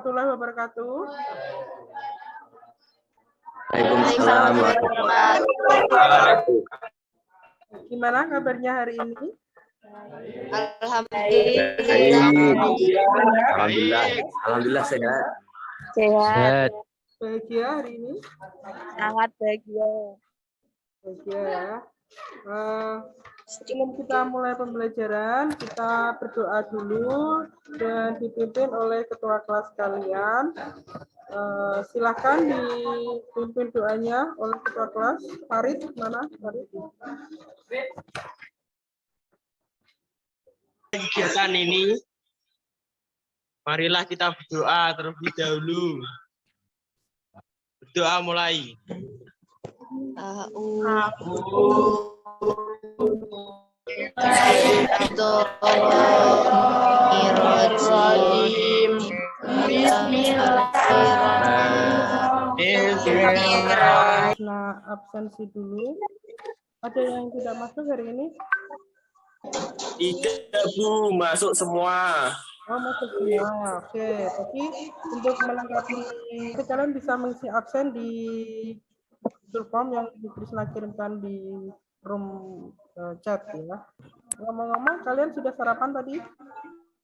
warahmatullahi wabarakatuh. Waalaikumsalam warahmatullahi wabarakatuh. Gimana kabarnya hari ini? Alhamdulillah sehat. Sehat. Bahagia hari ini? Sangat bahagia. Bahagia ya. Sebelum kita mulai pembelajaran, kita berdoa dulu dan dipimpin oleh ketua kelas kalian. Silakan dipimpin doanya oleh ketua kelas. Farid, mana? Farid. Kegiatan ini, marilah kita berdoa terlebih dahulu. Berdoa mulai. Nah, absensi dulu. Ada yang tidak masuk hari ini? Tidak, Bu, masuk semua. Oh, masuk semua. Oke, tapi untuk melengkapi, kalian bisa mengisi absen di Google Form yang Krisna kirimkan di room chat ya. Ngomong-ngomong, kalian sudah sarapan tadi?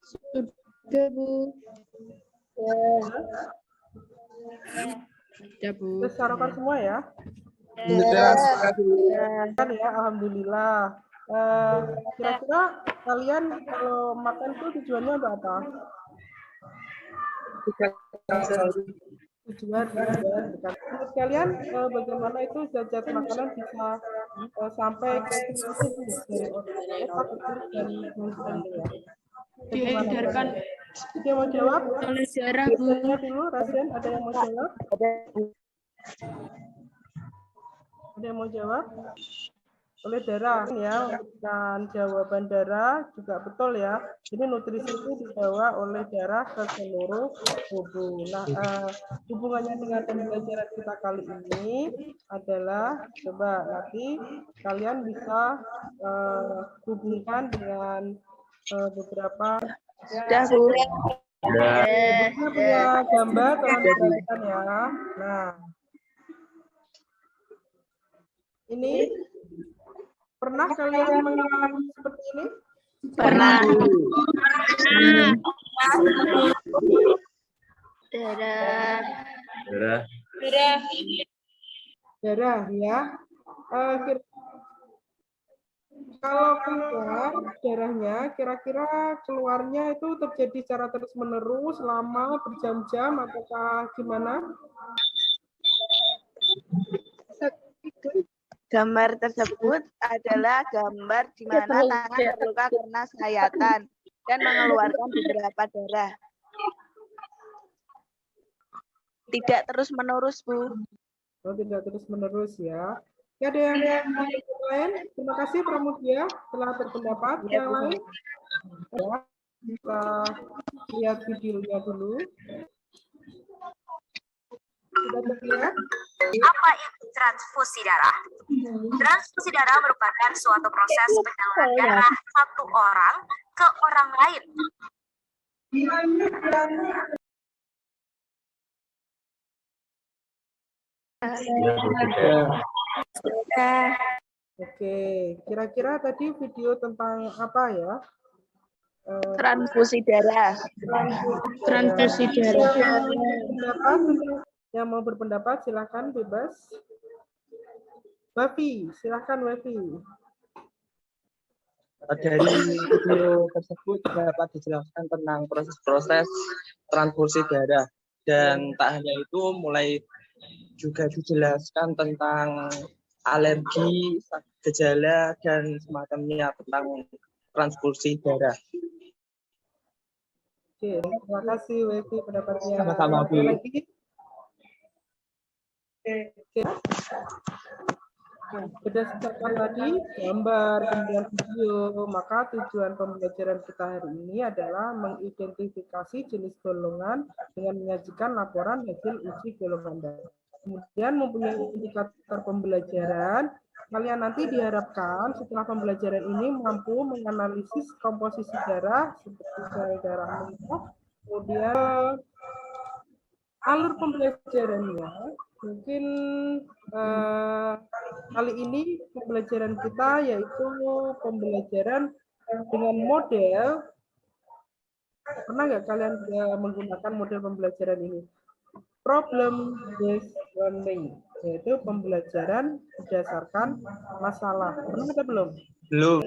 Sudah, Bu. Sudah, Bu. Sudah sarapan semua ya? Kan ya, alhamdulillah. Kira-kira kalian kalau makan tuh tujuannya untuk apa? Tujuan menurut kalian bagaimana itu zat-zat makanan bisa sampai ke tubuh dari otak dan ya? Diedarkan Ada yang mau jawab? oleh darah, Bu. Rasanya dulu, Rasen, ada yang mau jawab? Ada yang mau jawab? Oleh darah ya, dan jawaban darah juga betul ya. Ini nutrisi itu dibawa oleh darah ke seluruh tubuh. Nah, hubungannya dengan pembelajaran kita kali ini adalah, coba nanti kalian bisa hubungkan dengan beberapa. Sudah, Bu. Kita punya gambar, tolong diperhatikan ya. Nah, ini pernah kalian mengalami seperti ini? Pernah. Darah ya. Kalau keluar darahnya, kira-kira keluarnya itu terjadi secara terus-menerus, lama, berjam-jam, ataukah gimana? Gambar tersebut adalah gambar di mana tangan terluka karena sayatan dan mengeluarkan beberapa darah. Tidak terus-menerus, Bu. Oh, tidak terus-menerus ya. Ada yang lain? Terima kasih Pramudia telah berpendapat. Yang lain? Ya, kita lihat videonya dulu. Sudah terlihat? Apa itu transfusi darah? Transfusi darah merupakan suatu proses penyaluran darah satu orang ke orang lain. Oke, kira-kira tadi video tentang apa ya? Transfusi darah. Transfusi darah. Yang mau berpendapat silakan bebas. Wafi, silakan Wafi. Dari video tersebut dapat dijelaskan tentang proses-proses transfusi darah, dan tak hanya itu, mulai juga dijelaskan tentang alergi, gejala, dan semacamnya tentang transfusi darah. Oke, terima kasih Wafi pendapatnya. Sama-sama, Bu. Oke. Nah, berdasarkan tadi gambar kemudian video, maka tujuan pembelajaran kita hari ini adalah mengidentifikasi jenis golongan dengan menyajikan laporan hasil uji golongan darah. Kemudian mempunyai indikator pembelajaran, kalian nanti diharapkan setelah pembelajaran ini mampu menganalisis komposisi darah seperti sel darah merah, kemudian alur pembelajarannya, mungkin kali ini pembelajaran kita yaitu pembelajaran dengan model. Pernah nggak kalian menggunakan model pembelajaran ini? Problem based learning, yaitu pembelajaran berdasarkan masalah. Pernah atau belum? Belum.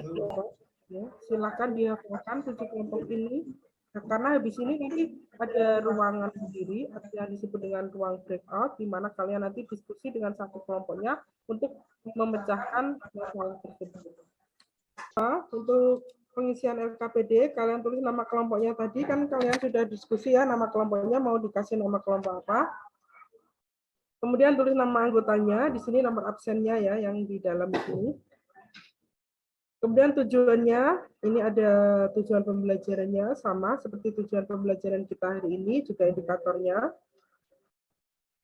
Ya, silakan dihafalkan 7 kelompok ini. Nah, karena habis ini nanti ada ruangan sendiri yang disebut dengan ruang breakout, di mana kalian nanti diskusi dengan satu kelompoknya untuk memecahkan masalah tersebut. Nah, untuk pengisian LKPD, kalian tulis nama kelompoknya tadi, kan kalian sudah diskusi ya, nama kelompoknya mau dikasih nama kelompok apa. Kemudian tulis nama anggotanya, di sini nomor absennya ya, yang di dalam sini. Kemudian tujuannya, ini ada tujuan pembelajarannya, sama seperti tujuan pembelajaran kita hari ini, juga indikatornya.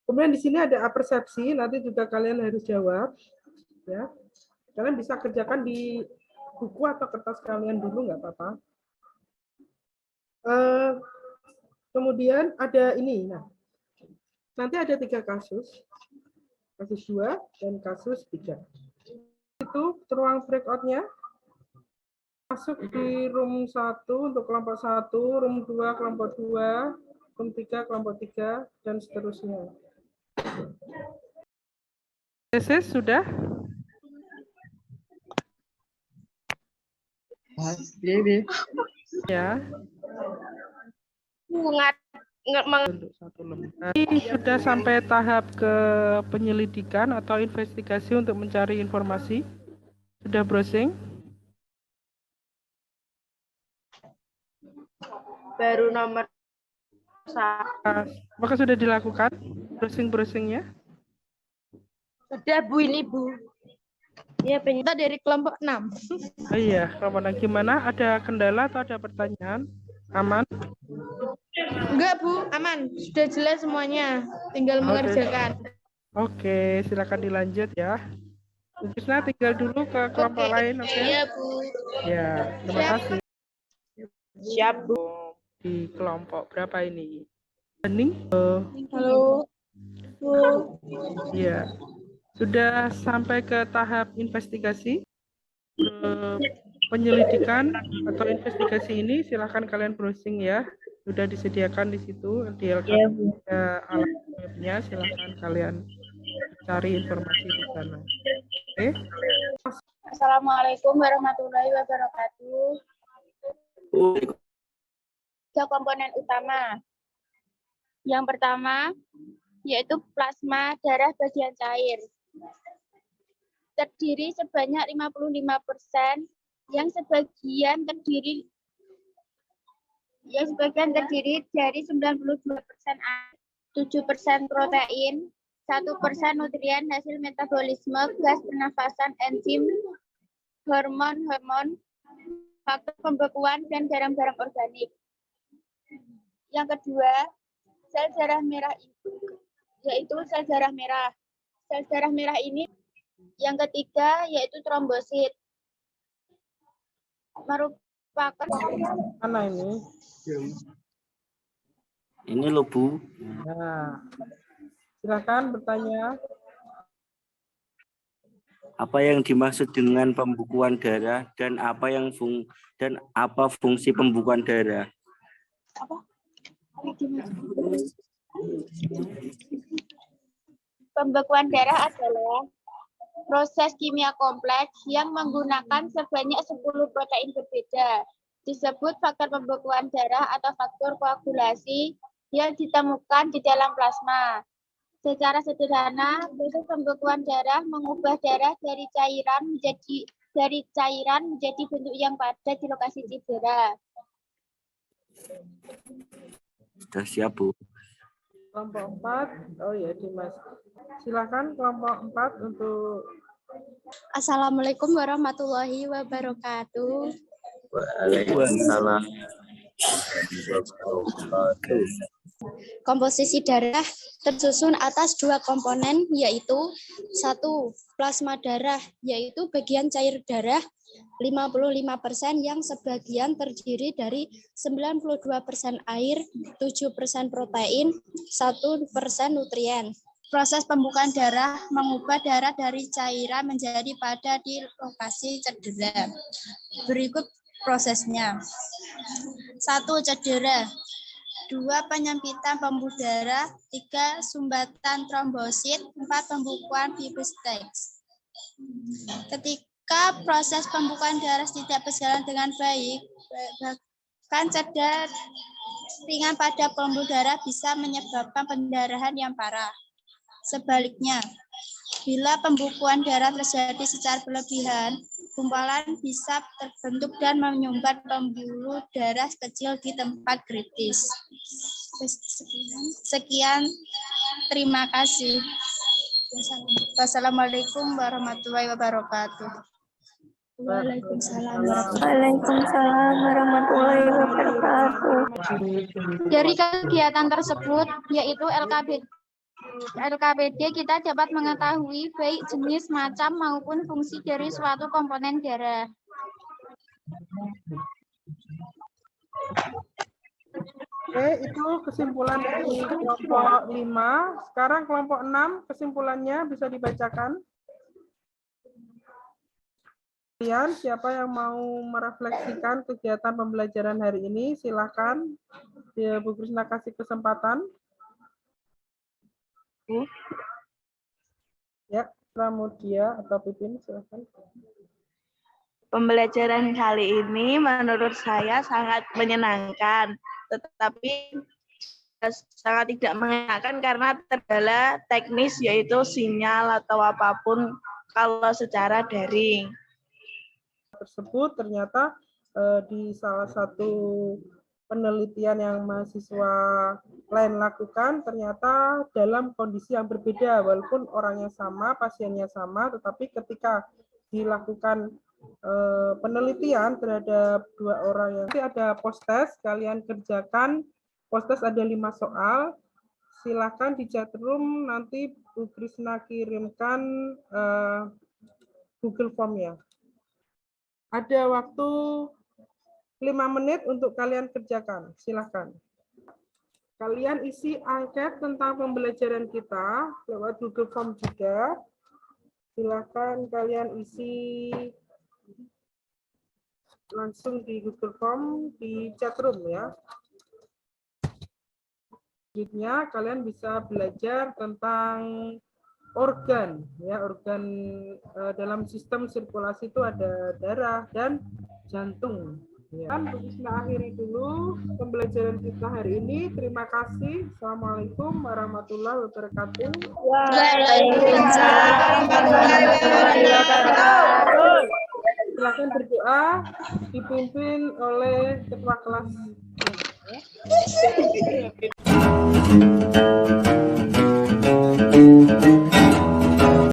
Kemudian di sini ada persepsi, nanti juga kalian harus jawab. Ya. Kalian bisa kerjakan di buku atau kertas kalian dulu, nggak apa-apa. Kemudian ada ini, nah, nanti ada 3 kasus 2 dan kasus 3. Itu ruang breakout-nya. Masuk di room 1 untuk kelompok 1, room 2 kelompok 2, room 3 kelompok 3, dan seterusnya. Tesis sudah? Ya. Untuk satu lembar. Ini sudah sampai tahap ke penyelidikan atau investigasi untuk mencari informasi. Sudah browsing? Baru nomor 1. Apakah sudah dilakukan browsing-browsingnya? Sudah Bu, ini Bu. Ya, penyita dari kelompok 6. Oh iya, kelompok 6 gimana? Ada kendala atau ada pertanyaan? Aman? Enggak Bu, aman. Sudah jelas semuanya. Tinggal mengerjakan. Oke, silakan dilanjut ya. Bu Krisna tinggal dulu ke kelompok lain, oke? Iya Bu. Ya, terima kasih. Siap Bu. Di kelompok berapa ini? Bening? Halo. Bu. Ya, sudah sampai ke tahap investigasi. Penyelidikan atau investigasi ini silakan kalian browsing ya. Sudah disediakan di situ di alat webnya, silakan kalian cari informasi di sana. Oke. Assalamualaikum warahmatullahi wabarakatuh. Tiga komponen utama. Yang pertama yaitu plasma darah bagian cair. Terdiri sebanyak 55%, yang sebagian terdiri dari 92% air, 7% protein, 1% nutrien hasil metabolisme, gas pernafasan, enzim, hormon, faktor pembekuan, dan garam-garam organik. Yang kedua, sel darah merah yaitu sel darah merah. Sel darah merah ini yang ketiga yaitu trombosit. Merupakan Mana ini? Ini loh Bu. Nah, silakan bertanya. Apa yang dimaksud dengan pembukuan darah dan apa fungsi pembukuan darah? Pembekuan darah adalah proses kimia kompleks yang menggunakan sebanyak 10 protein berbeda. Disebut faktor pembekuan darah atau faktor koagulasi yang ditemukan di dalam plasma. Secara sederhana, proses pembekuan darah mengubah darah dari cairan menjadi bentuk yang padat di lokasi cedera. Sudah siap Bu. Kelompok 4, oh ya Dimas. Silakan kelompok 4 untuk. Assalamualaikum warahmatullahi wabarakatuh. Waalaikumsalam. Komposisi darah tersusun atas dua komponen, yaitu 1. Plasma darah, yaitu bagian cair darah 55% yang sebagian terdiri dari 92% air, 7% protein, 1% nutrien. Proses pembukaan darah mengubah darah dari cairan menjadi padat di lokasi cedera. Berikut prosesnya. 1. Cedera. 2. Penyempitan pembuluh darah. 3. Sumbatan trombosit. 4. Pembukaan fibrosteks. Ketika proses pembukaan darah tidak berjalan dengan baik, bahkan cedera ringan pada pembuluh darah bisa menyebabkan pendarahan yang parah. Sebaliknya, bila pembukuan darah terjadi secara berlebihan, gumpalan bisa terbentuk dan menyumbat pembuluh darah kecil di tempat kritis. Sekian, terima kasih. Wassalamualaikum warahmatullahi wabarakatuh. Waalaikumsalam. Waalaikumsalam warahmatullahi wabarakatuh. Dari kegiatan tersebut, yaitu LKPD, kita dapat mengetahui baik jenis, macam, maupun fungsi dari suatu komponen darah. Oke, itu kesimpulan dari kelompok 5. Sekarang kelompok 6, kesimpulannya bisa dibacakan. Kalian, siapa yang mau merefleksikan kegiatan pembelajaran hari ini, silakan. Ya, Bu Krisna kasih kesempatan. Ya, Pramudia atau Pipin, silakan. Pembelajaran kali ini menurut saya sangat menyenangkan, tetapi sangat tidak mengenakan karena terkendala teknis, yaitu sinyal atau apapun kalau secara daring. Tersebut ternyata di salah satu penelitian yang mahasiswa lain lakukan, ternyata dalam kondisi yang berbeda, walaupun orangnya sama, pasiennya sama, tetapi ketika dilakukan penelitian terhadap 2 orang yang nanti ada post-test, kalian kerjakan post-test, ada 5 soal. Silakan di chat room, nanti Bu Krisna kirimkan Google Form-nya. Ada waktu 5 menit untuk kalian kerjakan, silakan. Kalian isi angket tentang pembelajaran kita lewat Google Form juga. Silakan kalian isi langsung di Google Form di chat room ya. Selanjutnya kalian bisa belajar tentang organ ya, organ dalam sistem sirkulasi itu ada darah dan jantung. Ya. Kita akhiri dulu pembelajaran kita hari ini. Terima kasih. Assalamualaikum warahmatullahi wabarakatuh. Waalaikumsalam warahmatullahi wabarakatuh. Silakan berdoa dipimpin oleh ketua kelas.